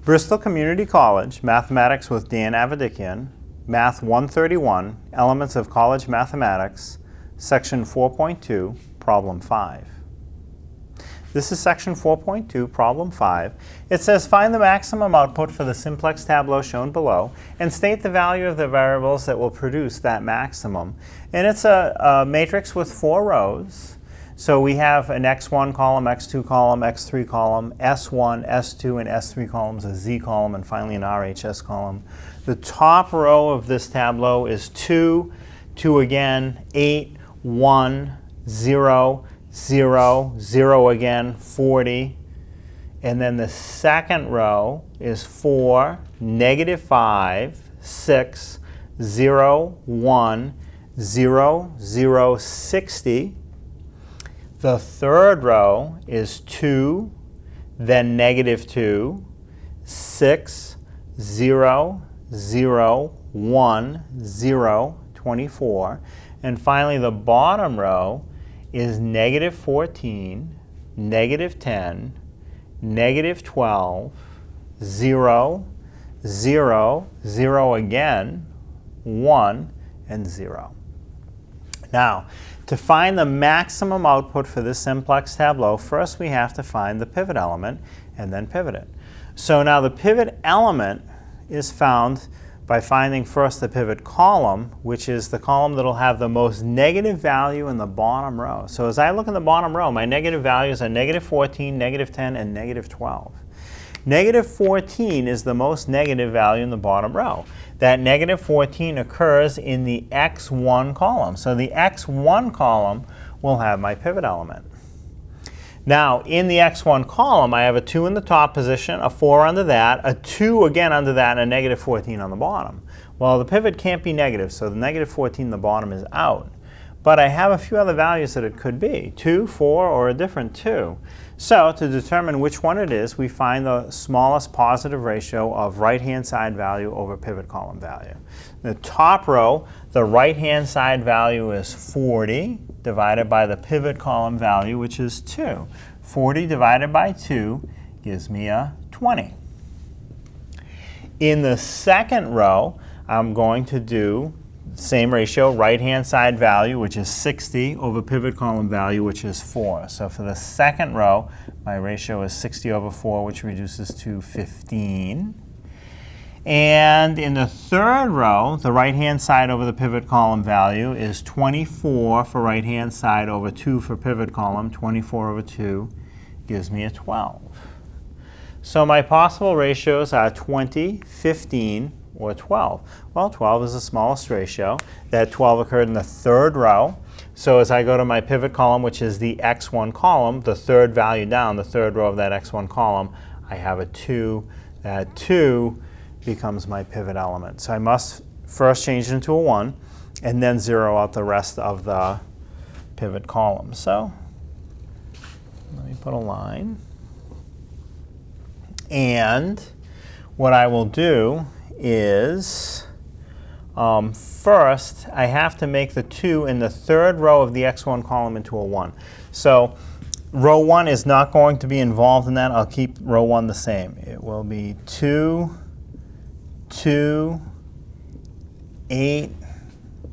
Bristol Community College, Mathematics with Dan Avedikian, Math 131, Elements of College Mathematics, Section 4.2, Problem 5. This is Section 4.2, Problem 5. It says, find the maximum output for the simplex tableau shown below and state the value of the variables that will produce that maximum. And it's a matrix with 4 rows. So we have an x1 column, x2 column, x3 column, s1, s2, and s3 columns, a z column, and finally an RHS column. The top row of this tableau is 2, 2 again, 8, 1, 0, 0, 0 again, 40. And then the second row is 4, negative 5, 6, 0, 1, 0, 0, 60. The third row is 2, then negative 2, 6, 0, 0, 1, 0, 24. And finally, the bottom row is negative 14, negative 10, negative 12, 0, 0, 0 again, 1, and 0. Now, to find the maximum output for this simplex tableau, first we have to find the pivot element and then pivot it. So now the pivot element is found by finding first the pivot column, which is the column that will have the most negative value in the bottom row. So as I look in the bottom row, my negative values are negative 14, negative 10, and negative 12. Negative 14 is the most negative value in the bottom row. That negative 14 occurs in the x1 column. So the x1 column will have my pivot element. Now, in the x1 column, I have a 2 in the top position, a 4 under that, a 2 again under that, and a negative 14 on the bottom. Well, the pivot can't be negative, so the negative 14 in the bottom is out. But I have a few other values that it could be, 2, 4, or a different 2. So to determine which one it is, we find the smallest positive ratio of right-hand side value over pivot column value. In the top row, the right-hand side value is 40 divided by the pivot column value, which is 2. 40 divided by 2 gives me a 20. In the second row, I'm going to do same ratio, right-hand side value, which is 60, over pivot column value, which is 4. So for the second row, my ratio is 60 over 4, which reduces to 15. And in the third row, the right-hand side over the pivot column value is 24 for right-hand side over 2 for pivot column. 24 over 2 gives me a 12. So my possible ratios are 20, 15, or 12. Well, 12 is the smallest ratio. That 12 occurred in the third row. So as I go to my pivot column, which is the x1 column, the third value down, the third row of that x1 column, I have a 2. That 2 becomes my pivot element. So I must first change it into a 1 and then zero out the rest of the pivot column. So let me put a line. And what I will do is first I have to make the 2 in the third row of the x1 column into a 1. So row 1 is not going to be involved in that. I'll keep row 1 the same. It will be 2, 2, 8,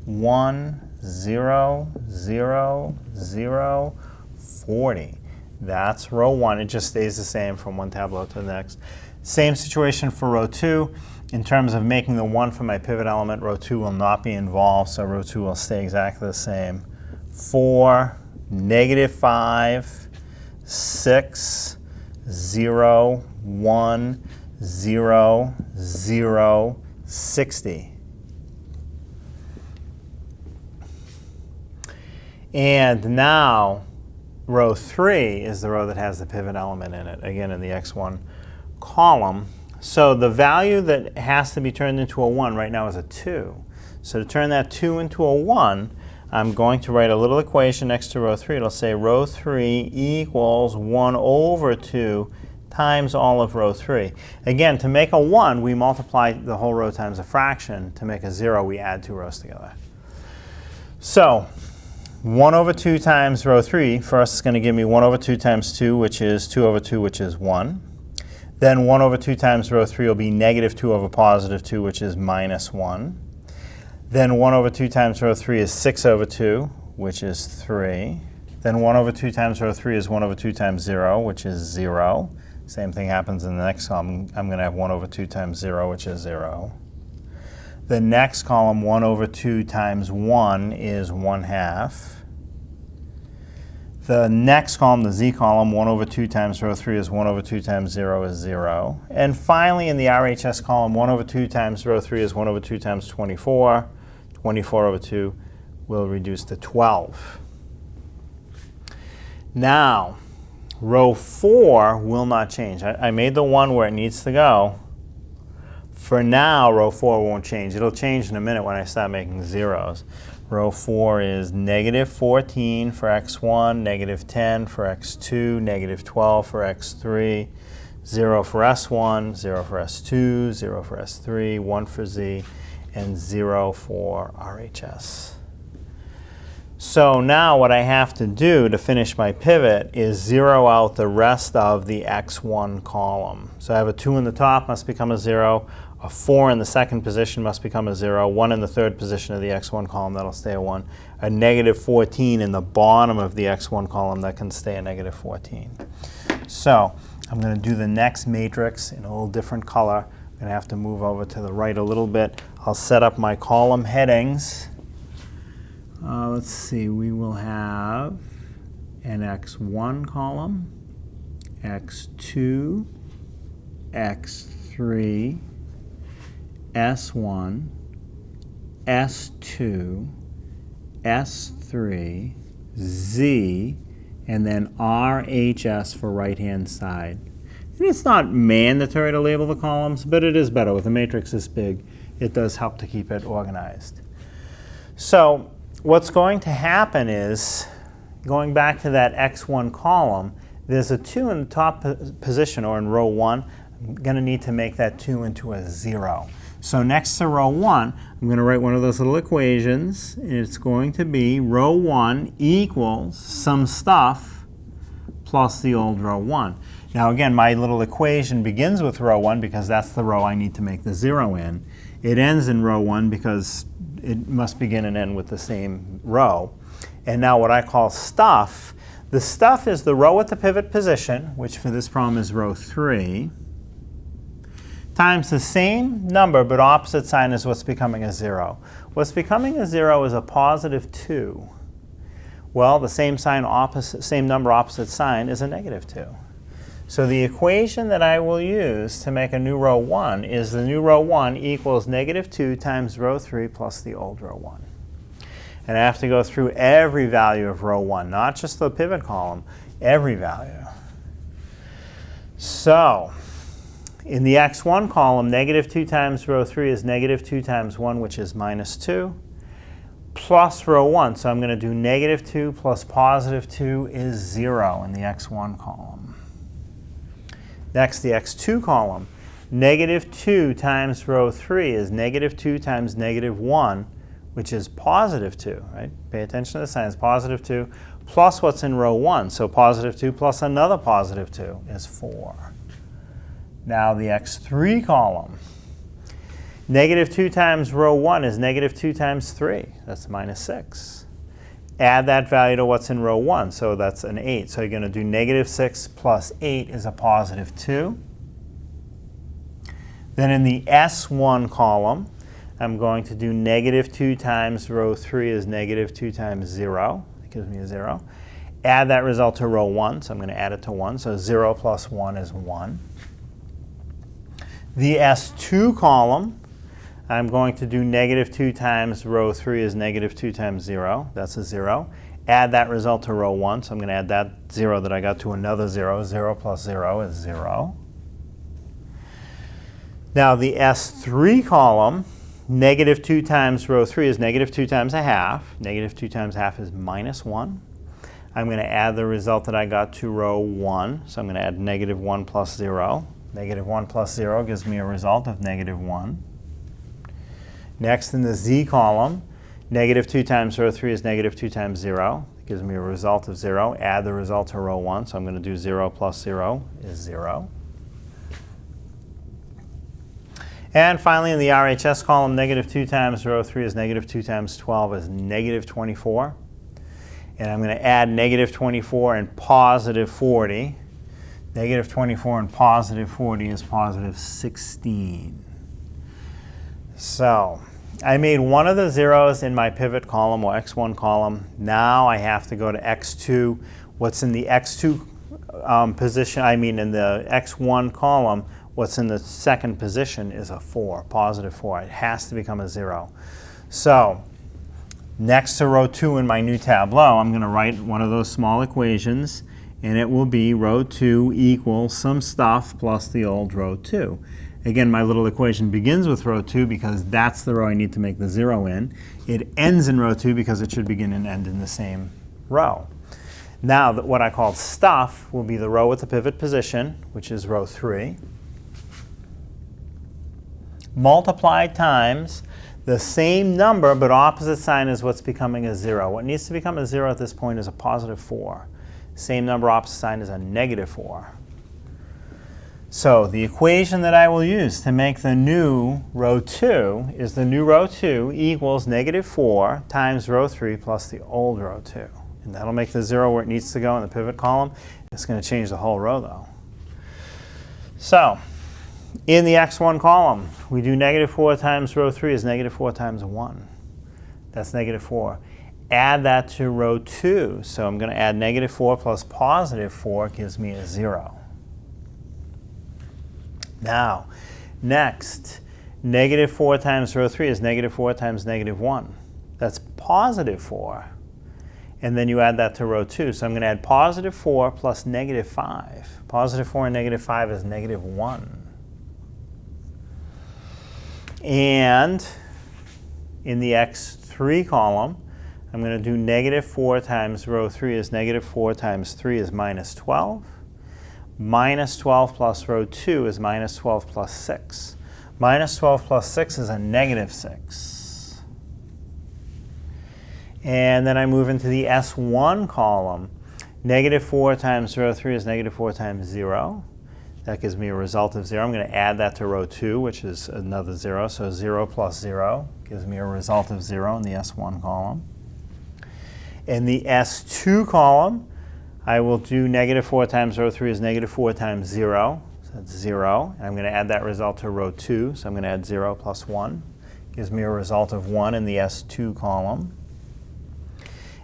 1, 0, 0, 0, 40. That's row 1. It just stays the same from one tableau to the next. Same situation for row 2. In terms of making the 1 for my pivot element, row 2 will not be involved, so row 2 will stay exactly the same. 4, negative 5, 6, 0, 1, 0, 0, 60. And now row 3 is the row that has the pivot element in it, again in the x1 column. So the value that has to be turned into a 1 right now is a 2. So to turn that 2 into a 1, I'm going to write a little equation next to row 3. It'll say row 3 equals 1 over 2 times all of row 3. Again, to make a 1, we multiply the whole row times a fraction. To make a 0, we add 2 rows together. So 1 over 2 times row 3, first it's going to give me 1 over 2 times 2, which is 2 over 2, which is 1. Then 1 over 2 times row 3 will be negative 2 over positive 2, which is minus 1. Then 1 over 2 times row 3 is 6 over 2, which is 3. Then 1 over 2 times row 3 is 1 over 2 times 0, which is 0. Same thing happens in the next column. I'm going to have 1 over 2 times 0, which is 0. The next column, 1 over 2 times 1 is 1/2. The next column, the z column, 1 over 2 times row 3 is 1 over 2 times 0 is 0. And finally, in the RHS column, 1 over 2 times row 3 is 1 over 2 times 24. 24 over 2 will reduce to 12. Now, row 4 will not change. I made the one where it needs to go. For now, row 4 won't change. It'll change in a minute when I start making zeros. Row 4 is negative 14 for x1, negative 10 for x2, negative 12 for x3, 0 for s1, 0 for s2, 0 for s3, 1 for z, and 0 for RHS. So now what I have to do to finish my pivot is zero out the rest of the x1 column. So I have a 2 in the top, must become a 0. A 4 in the second position must become a 0. 1 in the third position of the x1 column, that'll stay a 1. A negative 14 in the bottom of the x1 column, that can stay a negative 14. So I'm going to do the next matrix in a little different color. I'm going to have to move over to the right a little bit. I'll set up my column headings. Let's see, we will have an x1 column, x2, x3, S1, S2, S3, Z, and then RHS for right-hand side. And it's not mandatory to label the columns, but it is better. With a matrix this big, it does help to keep it organized. So what's going to happen is, going back to that x1 column, there's a 2 in the top position, or in row 1. I'm going to need to make that 2 into a 0. So next to row 1, I'm going to write one of those little equations. It's going to be row 1 equals some stuff plus the old row 1. Now again, my little equation begins with row 1 because that's the row I need to make the 0 in. It ends in row 1 because it must begin and end with the same row. And now what I call stuff, the stuff is the row at the pivot position, which for this problem is row 3, times the same number but opposite sign as what's becoming a 0. What's becoming a 0 is a positive 2. Well, the same number opposite sign is a negative 2. So the equation that I will use to make a new row 1 is the new row 1 equals negative 2 times row 3 plus the old row 1. And I have to go through every value of row 1, not just the pivot column, every value. So in the x1 column, negative 2 times row 3 is negative 2 times 1, which is minus 2, plus row 1. So I'm going to do negative 2 plus positive 2 is 0 in the x1 column. Next, the x2 column, negative 2 times row 3 is negative 2 times negative 1, which is positive 2, right? Pay attention to the signs, positive 2, plus what's in row 1. So positive 2 plus another positive 2 is 4. Now the x3 column, negative 2 times row 1 is negative 2 times 3. That's minus 6. Add that value to what's in row 1, so that's an 8. So you're going to do negative 6 plus 8 is a positive 2. Then in the S1 column, I'm going to do negative 2 times row 3 is negative 2 times 0. That gives me a 0. Add that result to row 1, so I'm going to add it to 1. So 0 plus 1 is 1. The S2 column, I'm going to do negative 2 times row 3 is negative 2 times 0. That's a 0. Add that result to row 1. So I'm going to add that 0 that I got to another 0. 0 plus 0 is 0. Now the S3 column, negative 2 times row 3 is negative 2 times a half. Negative 2 times a half is minus 1. I'm going to add the result that I got to row 1. So I'm going to add negative 1 plus 0. Negative 1 plus 0 gives me a result of negative 1. Next, in the Z column, negative 2 times row 3 is negative 2 times 0. It gives me a result of 0. Add the result to row 1. So I'm going to do 0 plus 0 is 0. And finally, in the RHS column, negative 2 times row 3 is negative 2 times 12 is negative 24. And I'm going to add negative 24 and positive 40. Negative 24 and positive 40 is positive 16. So I made one of the zeros in my pivot column or x1 column. Now I have to go to x2. What's in the x2 position, in the x1 column, what's in the second position is a 4, positive 4. It has to become a 0. So next to row 2 in my new Tableau, I'm going to write one of those small equations, and it will be row 2 equals some stuff plus the old row 2. Again, my little equation begins with row 2 because that's the row I need to make the 0 in. It ends in row 2 because it should begin and end in the same row. Now, what I call stuff will be the row with the pivot position, which is row 3, multiplied times the same number, but opposite sign is what's becoming a 0. What needs to become a 0 at this point is a positive 4. Same number, opposite sign is a negative 4. So the equation that I will use to make the new row 2 is the new row 2 equals negative 4 times row 3 plus the old row 2. And that'll make the 0 where it needs to go in the pivot column. It's going to change the whole row, though. So in the x1 column, we do negative 4 times row 3 is negative 4 times 1. That's negative 4. Add that to row 2. So I'm going to add negative 4 plus positive 4 gives me a 0. Now, next, negative 4 times row 3 is negative 4 times negative 1. That's positive 4. And then you add that to row 2. So I'm going to add positive 4 plus negative 5. Positive 4 and negative 5 is negative 1. And in the x3 column, I'm going to do negative 4 times row 3 is negative 4 times 3 is minus 12. Minus 12 plus row 2 is minus 12 plus 6. Minus 12 plus 6 is a negative 6. And then I move into the S1 column. Negative 4 times row 3 is negative 4 times 0. That gives me a result of 0. I'm going to add that to row 2, which is another 0. So 0 plus 0 gives me a result of 0 in the S1 column. In the S2 column, I will do negative 4 times row 3 is negative 4 times 0. So that's 0. And I'm going to add that result to row 2. So I'm going to add 0 plus 1. Gives me a result of 1 in the S2 column.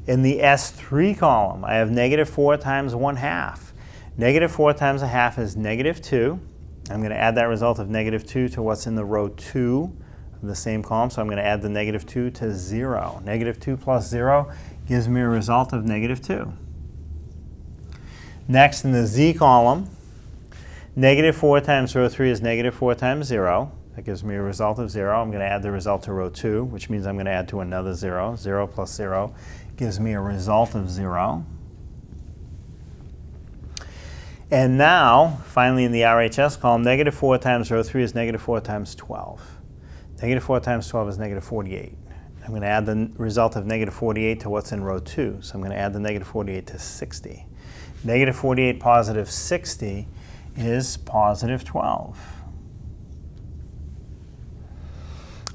In the S3 column, I have negative 4 times 1/2. Negative 4 times 1/2 is negative 2. I'm going to add that result of negative 2 to what's in the row 2 of the same column. So I'm going to add the negative 2 to 0. Negative 2 plus 0 gives me a result of negative 2. Next, in the Z column, negative 4 times row 3 is negative 4 times 0. That gives me a result of 0. I'm going to add the result to row 2, which means I'm going to add to another 0. 0 plus 0 gives me a result of 0. And now, finally in the RHS column, negative 4 times row 3 is negative 4 times 12. Negative 4 times 12 is negative 48. I'm going to add the result of negative 48 to what's in row 2. So I'm going to add the negative 48 to 60. Negative 48 positive 60 is positive 12.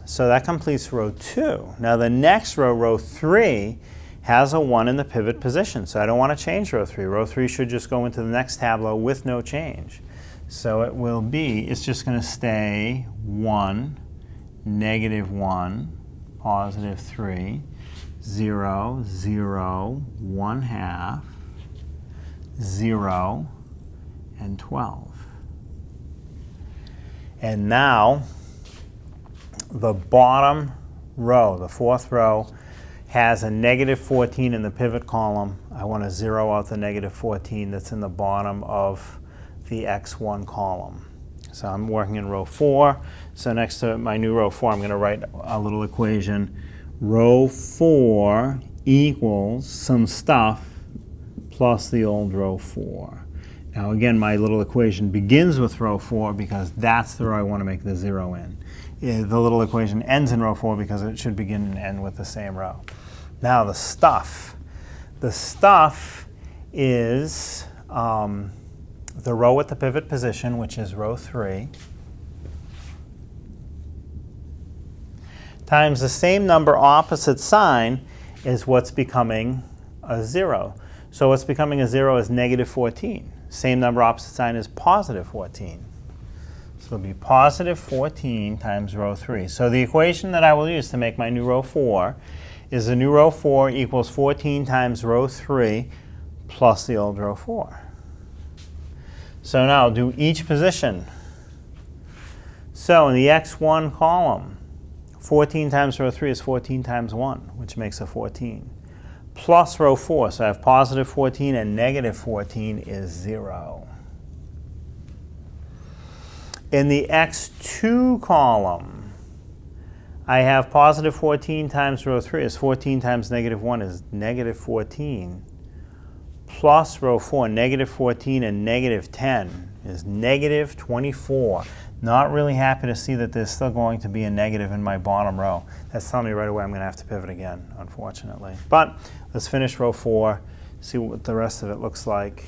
So that completes row 2. Now the next row, row 3, has a 1 in the pivot position. So I don't want to change row 3. Row 3 should just go into the next Tableau with no change. So it will be, it's just going to stay 1, negative 1, positive 3, 0, 0, 1/2, 0, and 12. And now, the bottom row, the fourth row, has a negative 14 in the pivot column. I want to zero out the negative 14 that's in the bottom of the x1 column. So I'm working in row 4. So next to my new row 4, I'm going to write a little equation. Row 4 equals some stuff plus the old row 4. Now again, my little equation begins with row 4 because that's the row I want to make the 0 in. The little equation ends in row 4 because it should begin and end with the same row. Now the stuff. The stuff is the row with the pivot position, which is row 3. times the same number opposite sign is what's becoming a 0. So what's becoming a 0 is negative 14. Same number opposite sign is positive 14. So it'll be positive 14 times row 3. So the equation that I will use to make my new row 4 is the new row 4 equals 14 times row 3 plus the old row 4. So now I'll do each position. So in the x1 column, 14 times row 3 is 14 times 1, which makes a 14. Plus row 4, so I have positive 14 and negative 14 is 0. In the x2 column, I have positive 14 times row 3 is 14 times negative 1 is negative 14. Plus row 4, negative 14 and negative 10 is negative 24. Not really happy to see that there's still going to be a negative in my bottom row. That's telling me right away I'm going to have to pivot again, unfortunately. But let's finish row 4, see what the rest of it looks like.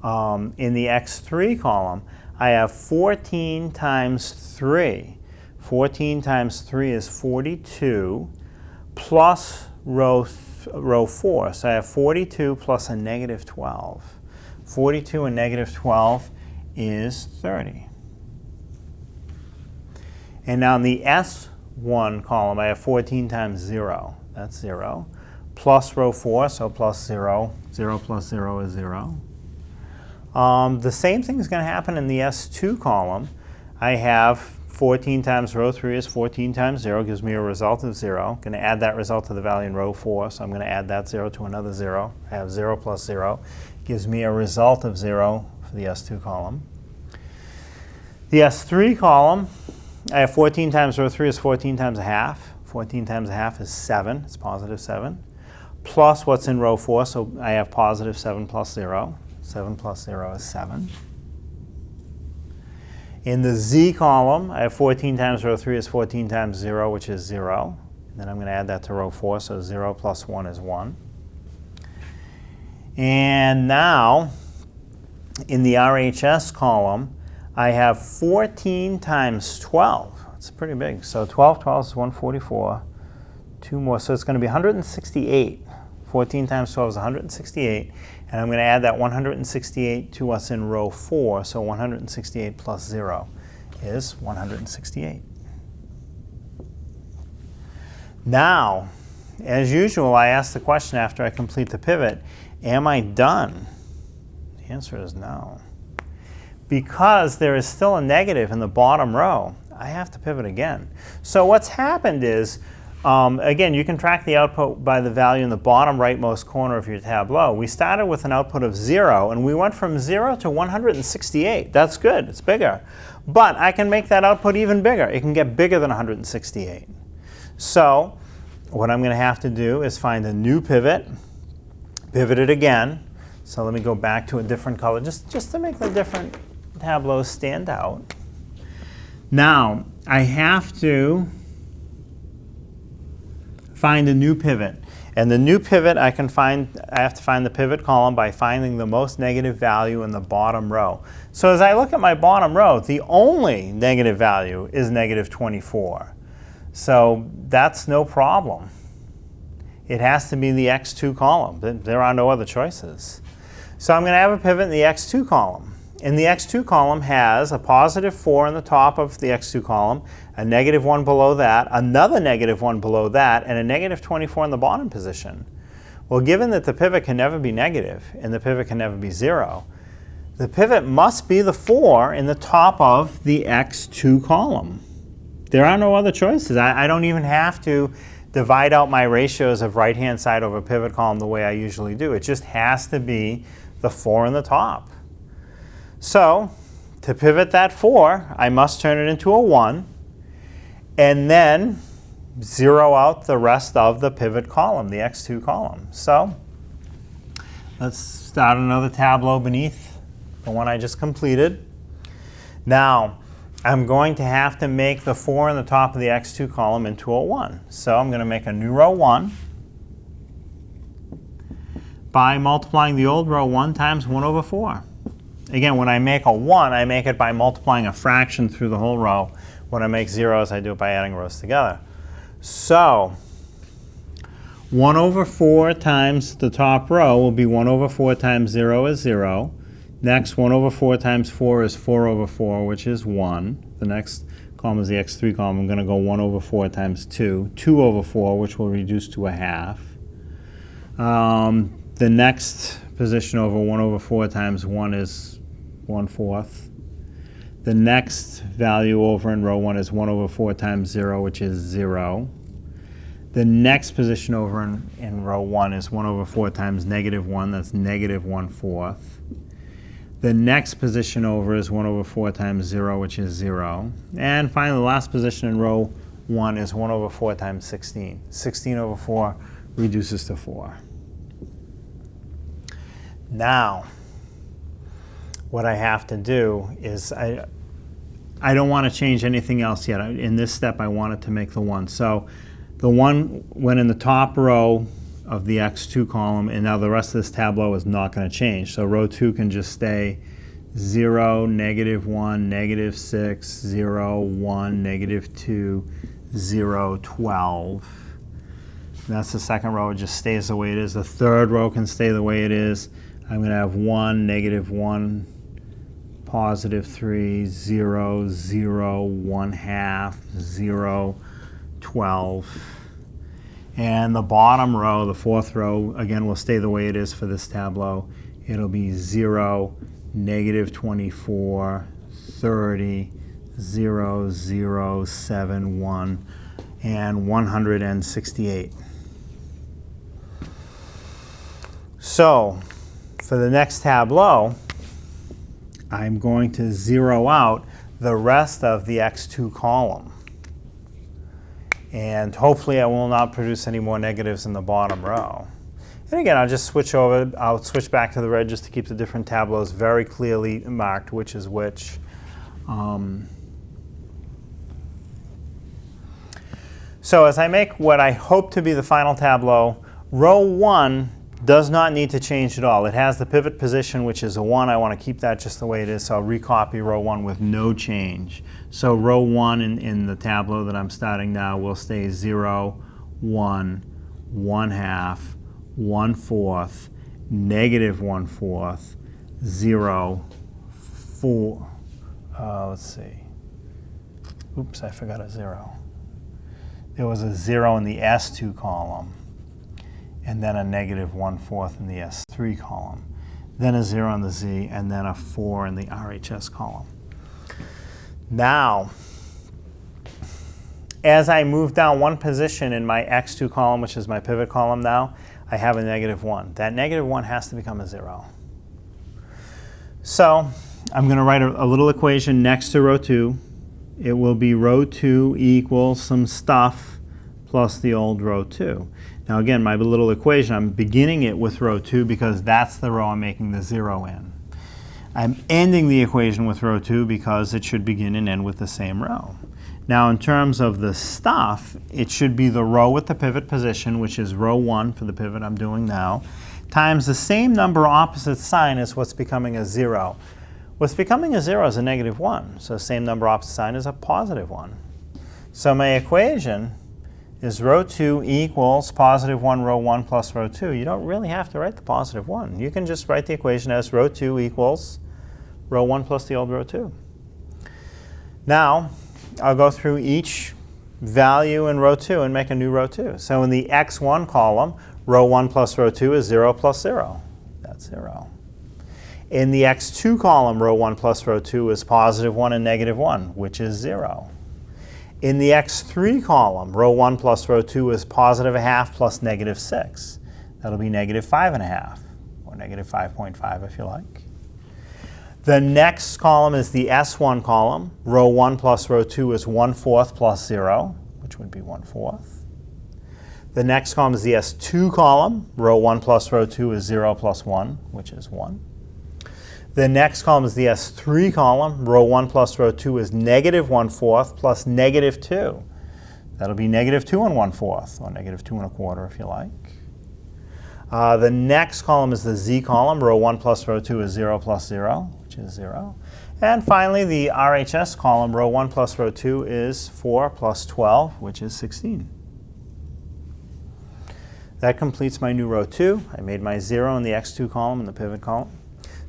In the x3 column, I have 14 times 3. 14 times 3 is 42 plus row 4. So I have 42 plus a negative 12. 42 and negative 12 is 30. And now in the S1 column, I have 14 times 0. That's 0. Plus row 4, so plus 0. 0 plus 0 is 0. The same thing is going to happen in the S2 column. I have 14 times row 3 is 14 times 0, gives me a result of 0. I'm going to add that result to the value in row 4, so I'm going to add that 0 to another 0. I have 0 plus 0, gives me a result of 0 for the S2 column. The S3 column, I have 14 times row 3 is 14 times a half. 14 times a half is 7. It's positive 7. Plus what's in row 4, so I have positive 7 plus 0. 7 plus 0 is 7. In the Z column, I have 14 times row 3 is 14 times 0, which is 0. And then I'm going to add that to row 4, so 0 plus 1 is 1. And now, in the RHS column, I have 14 times 12. It's pretty big. So 12 is 144. 2 more. So it's going to be 168. 14 times 12 is 168. And I'm going to add that 168 to what's in row 4. So 168 plus 0 is 168. Now, as usual, I ask the question after I complete the pivot, am I done? The answer is no. Because there is still a negative in the bottom row, I have to pivot again. So what's happened is, again, you can track the output by the value in the bottom rightmost corner of your Tableau. We started with an output of 0, and we went from 0 to 168. That's good. It's bigger. But I can make that output even bigger. It can get bigger than 168. So what I'm going to have to do is find a new pivot, pivot it again. So let me go back to a different color, just to make the different tableaus stand out. Now, I have to find a new pivot. And the new pivot I have to find the pivot column by finding the most negative value in the bottom row. So as I look at my bottom row, the only negative value is negative 24. So that's no problem. It has to be the x2 column. There are no other choices. So I'm going to have a pivot in the x2 column. And the x2 column has a positive 4 in the top of the x2 column, a negative 1 below that, another negative 1 below that, and a negative 24 in the bottom position. Well, given that the pivot can never be negative and the pivot can never be 0, the pivot must be the 4 in the top of the x2 column. There are no other choices. I don't even have to divide out my ratios of right-hand side over pivot column the way I usually do. It just has to be the 4 in the top. So to pivot that 4, I must turn it into a 1 and then 0 out the rest of the pivot column, the x2 column. So let's start another tableau beneath the one I just completed. Now, I'm going to have to make the 4 in the top of the x2 column into a 1. So I'm going to make a new row 1 by multiplying the old row 1 times 1 over 4. Again, when I make a 1, I make it by multiplying a fraction through the whole row. When I make zeros, I do it by adding rows together. So 1 over 4 times the top row will be 1 over 4 times 0 is 0. Next, 1 over 4 times 4 is 4 over 4, which is 1. The next column is the x3 column. I'm going to go 1 over 4 times 2. 2 over 4, which will reduce to a half. The next position over 1 over 4 times 1 is 1/4. The next value over in row 1 is 1 over 4 times 0, which is 0. The next position over in row 1 is 1 over 4 times -1. That's -1/4. The next position over is 1 over 4 times 0, which is 0. And finally, the last position in row 1 is 1 over 4 times 16. 16 over 4 reduces to 4. Now, what I have to do is I don't want to change anything else yet. In this step, I want it to make the 1. So the 1 went in the top row of the x2 column, and now the rest of this tableau is not going to change. So row 2 can just stay 0, -1, -6, 0, 1, -2, 0, 12. And that's the second row. It just stays the way it is. The third row can stay the way it is. I'm going to have 1, -1, +3, 0, 0, 1/2, 0, 12. And the bottom row, the fourth row, again, will stay the way it is for this tableau. It'll be 0, -24, 30, 0, 0, 7, 1, and 168. So for the next tableau, I'm going to zero out the rest of the x2 column. And hopefully I will not produce any more negatives in the bottom row. And again, I'll just switch over. I'll switch back to the red just to keep the different tableaus very clearly marked which is which. So as I make what I hope to be the final tableau, row 1 does not need to change at all. It has the pivot position, which is a 1. I want to keep that just the way it is, so I'll recopy row 1 with no change. So row 1 in the tableau that I'm starting now will stay 0, 1, 1/2, 1/4, -1/4, 0, 4. Let's see. Oops, I forgot a 0. There was a 0 in the S2 column, and then a -1/4 in the S3 column, then a 0 in the Z, and then a 4 in the RHS column. Now, as I move down one position in my x2 column, which is my pivot column now, I have a -1. That -1 has to become a 0. So I'm going to write a little equation next to row 2. It will be row 2 equals some stuff plus the old row 2. Now again, my little equation, I'm beginning it with row 2 because that's the row I'm making the 0 in. I'm ending the equation with row 2 because it should begin and end with the same row. Now in terms of the stuff, it should be the row with the pivot position, which is row 1 for the pivot I'm doing now, times the same number opposite sign as what's becoming a 0. What's becoming a 0 is a -1, so same number opposite sign is a +1. So my equation is row 2 equals +1 row 1 plus row 2. You don't really have to write the +1. You can just write the equation as row 2 equals row 1 plus the old row 2. Now, I'll go through each value in row 2 and make a new row 2. So in the x1 column, row 1 plus row 2 is 0 plus 0. That's 0. In the x2 column, row 1 plus row 2 is +1 and -1, which is 0. In the x3 column, row 1 plus row 2 is +1/2 plus -6. That'll be -5.5, or -5.5 if you like. The next column is the S1 column. Row 1 plus row 2 is 1/4 plus 0, which would be 1/4. The next column is the S2 column. Row 1 plus row 2 is 0 plus 1, which is 1. The next column is the S3 column. Row 1 plus row 2 is -1/4 plus -2. That'll be -2 and 1/4, or -2 1/4 if you like. The next column is the Z column. Row 1 plus row 2 is 0 plus 0, which is 0. And finally, the RHS column, row 1 plus row 2 is 4 plus 12, which is 16. That completes my new row 2. I made my 0 in the x2 column and the pivot column.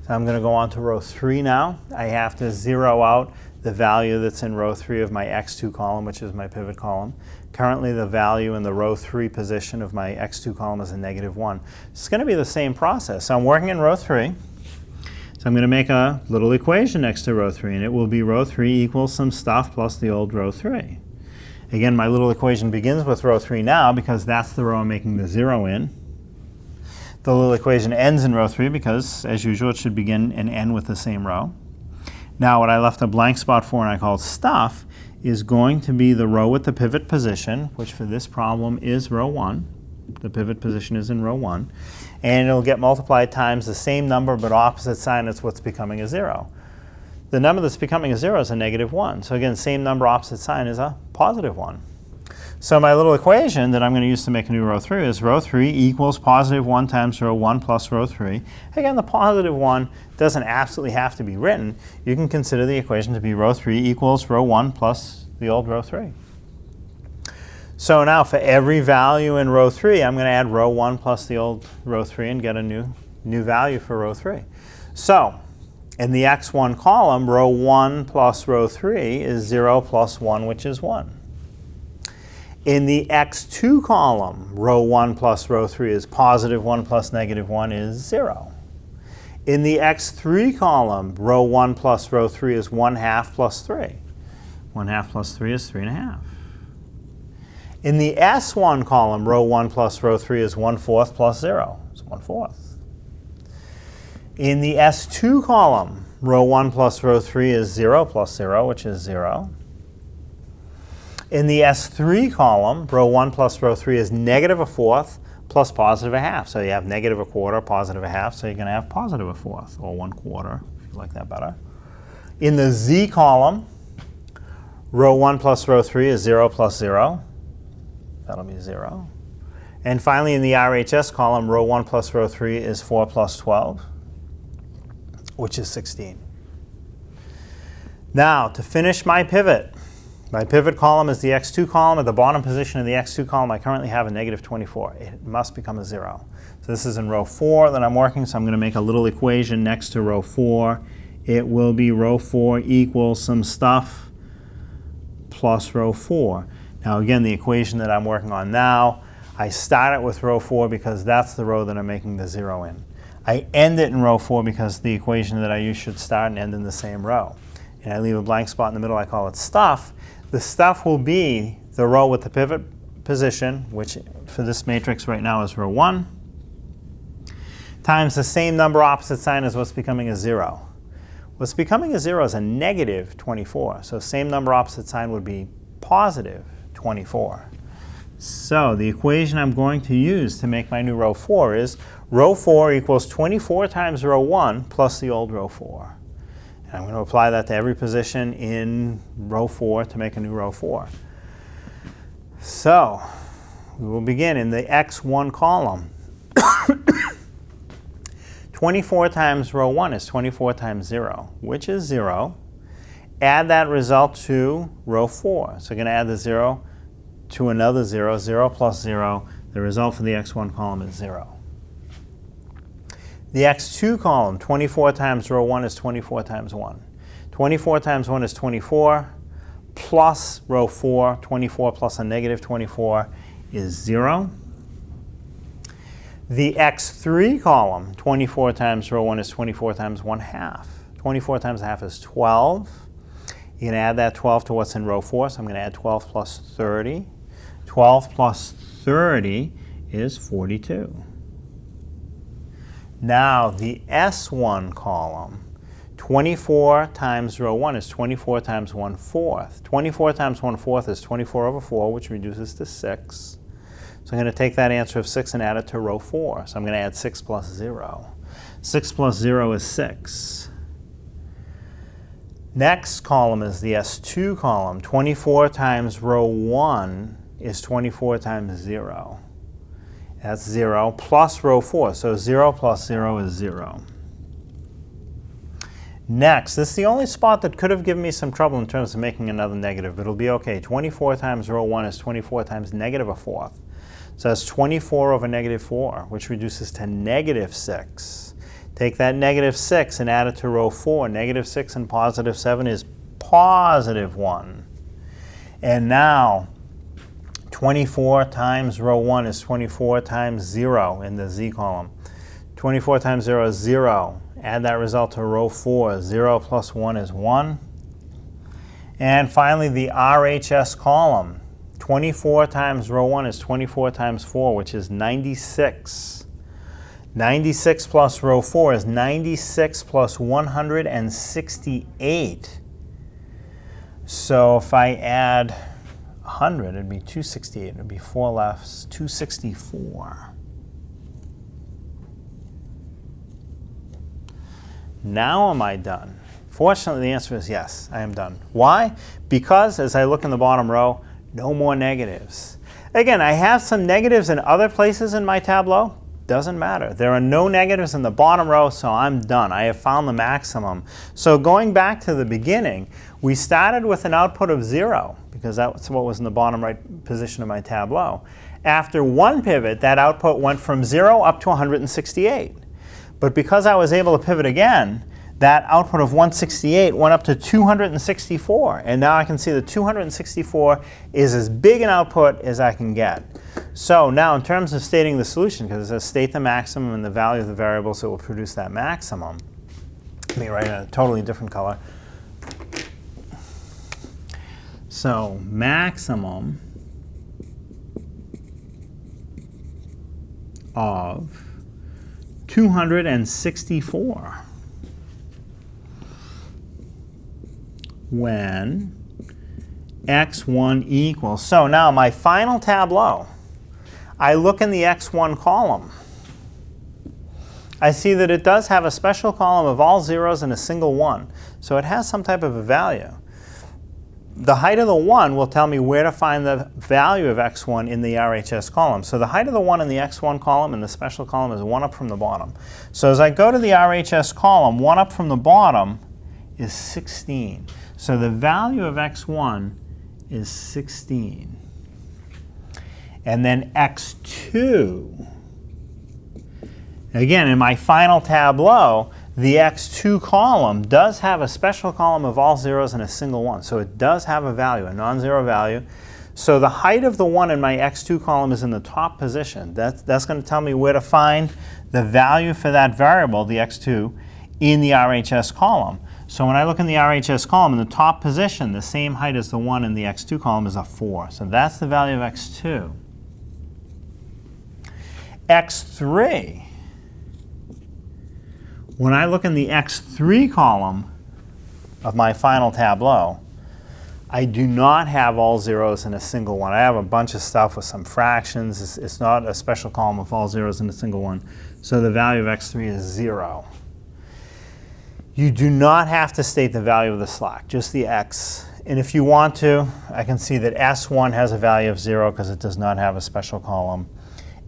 So I'm going to go on to row 3 now. I have to zero out the value that's in row 3 of my x2 column, which is my pivot column. Currently, the value in the row 3 position of my x2 column is a -1. It's going to be the same process. So I'm working in row 3. So I'm going to make a little equation next to row 3, and it will be row 3 equals some stuff plus the old row 3. Again, my little equation begins with row 3 now because that's the row I'm making the 0 in. The little equation ends in row 3 because, as usual, it should begin and end with the same row. Now, what I left a blank spot for and I called stuff is going to be the row with the pivot position, which for this problem is row 1. The pivot position is in row 1. And it'll get multiplied times the same number but opposite sign. That's what's becoming a 0. The number that's becoming a 0 is a -1. So again, same number, opposite sign is a +1. So my little equation that I'm going to use to make a new row 3 is row 3 equals +1 times row 1 plus row 3. Again, the +1 doesn't absolutely have to be written. You can consider the equation to be row 3 equals row 1 plus the old row 3. So now for every value in row 3, I'm going to add row 1 plus the old row 3 and get a new value for row 3. So in the x1 column, row 1 plus row 3 is 0 plus 1, which is 1. In the x2 column, row 1 plus row 3 is +1 plus -1 is 0. In the x3 column, row 1 plus row 3 is 1/2 plus 3. 1/2 plus 3 is 3.5. In the S1 column, row 1 plus row 3 is 1/4 plus 0. It's 1/4. In the S2 column, row 1 plus row 3 is 0 plus 0, which is 0. In the S3 column, row 1 plus row 3 is -1/4 plus +1/2. So you have -1/4, +1/2, so you're going to have +1/4, or 1/4, if you like that better. In the Z column, row 1 plus row 3 is 0 plus 0. That'll be 0. And finally, in the RHS column, row 1 plus row 3 is 4 plus 12, which is 16. Now, to finish my pivot column is the x2 column. At the bottom position of the x2 column, I currently have a -24. It must become a 0. So this is in row 4 that I'm working, so I'm going to make a little equation next to row 4. It will be row 4 equals some stuff plus row 4. Now again, the equation that I'm working on now, I start it with row 4 because that's the row that I'm making the 0 in. I end it in row 4 because the equation that I use should start and end in the same row. And I leave a blank spot in the middle, I call it stuff. The stuff will be the row with the pivot position, which for this matrix right now is row 1, times the same number opposite sign as what's becoming a 0. What's becoming a 0 is a -24, so same number opposite sign would be +24. So the equation I'm going to use to make my new row 4 is row 4 equals 24 times row 1 plus the old row 4. And I'm going to apply that to every position in row 4 to make a new row 4. So we will begin in the x1 column. 24 times row 1 is 24 times 0, which is 0. Add that result to row 4. So we're going to add the 0 to another 0. 0 plus 0. The result for the x1 column is 0. The x2 column, 24 times row 1 is 24 times 1. 24 times 1 is 24, plus row 4, 24 plus a -24 is 0. The x3 column, 24 times row 1 is 24 times 1/2. 24 times 1/2 is 12. You can add that 12 to what's in row 4, so I'm going to add 12 plus 30. 12 plus 30 is 42. Now the S1 column, 24 times row 1 is 24 times 1/4. 24 times 1/4 is 24 over 4, which reduces to 6. So I'm going to take that answer of 6 and add it to row 4. So I'm going to add 6 plus 0. 6 plus 0 is 6. Next column is the S2 column. 24 times row 1 is 24 times 0. That's 0 plus row 4. So 0 plus 0 is 0. Next, this is the only spot that could have given me some trouble in terms of making another negative, but it'll be okay. 24 times row 1 is 24 times negative a fourth. So that's 24 over negative 4, which reduces to negative 6. Take that negative 6 and add it to row 4. Negative 6 and positive 7 is positive 1. And now, 24 times row 1 is 24 times 0 in the z column. 24 times 0 is 0. Add that result to row 4. 0 plus 1 is 1. And finally, the RHS column. 24 times row 1 is 24 times 4, which is 96. 96 plus row 4 is 96 plus 168. So if I add 100, it'd be 268. It'd be 4 left, 264. Now am I done? Fortunately, the answer is yes, I am done. Why? Because as I look in the bottom row, no more negatives. Again, I have some negatives in other places in my Tableau. Doesn't matter. There are no negatives in the bottom row, so I'm done. I have found the maximum. So going back to the beginning, we started with an output of 0, because that's what was in the bottom right position of my Tableau. After one pivot, that output went from 0 up to 168. But because I was able to pivot again, that output of 168 went up to 264. And now I can see that 264 is as big an output as I can get. So now in terms of stating the solution, because it says state the maximum and the value of the variables that will produce that maximum, let me write in a totally different color. So maximum of 264 when x1 equals. So now my final Tableau, I look in the x1 column. I see that it does have a special column of all zeros and a single 1. So it has some type of a value. The height of the 1 will tell me where to find the value of x1 in the RHS column. So the height of the 1 in the x1 column and the special column is 1 up from the bottom. So as I go to the RHS column, 1 up from the bottom is 16. So the value of x1 is 16. And then x2, again, in my final Tableau, the x2 column does have a special column of all zeros and a single 1. So it does have a value, a non-zero value. So the height of the 1 in my x2 column is in the top position. That's going to tell me where to find the value for that variable, the x2, in the RHS column. So when I look in the RHS column, in the top position, the same height as the 1 in the x2 column is a 4. So that's the value of x2. x3. When I look in the x3 column of my final Tableau, I do not have all zeros in a single 1. I have a bunch of stuff with some fractions. It's not a special column of all zeros in a single 1. So the value of x3 is 0. You do not have to state the value of the slack, just the x. And if you want to, I can see that S1 has a value of 0 because it does not have a special column.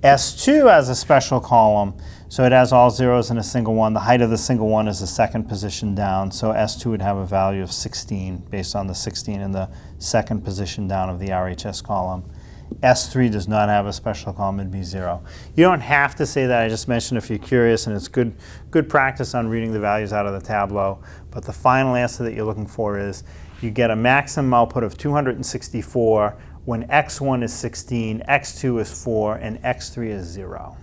S2 has a special column, so it has all zeros in a single 1. The height of the single 1 is the second position down, so S2 would have a value of 16 based on the 16 in the second position down of the RHS column. S3 does not have a special column, it'd be 0. You don't have to say that, I just mentioned if you're curious, and it's good practice on reading the values out of the Tableau. But the final answer that you're looking for is you get a maximum output of 264 when x1 is 16, x2 is 4, and x3 is 0.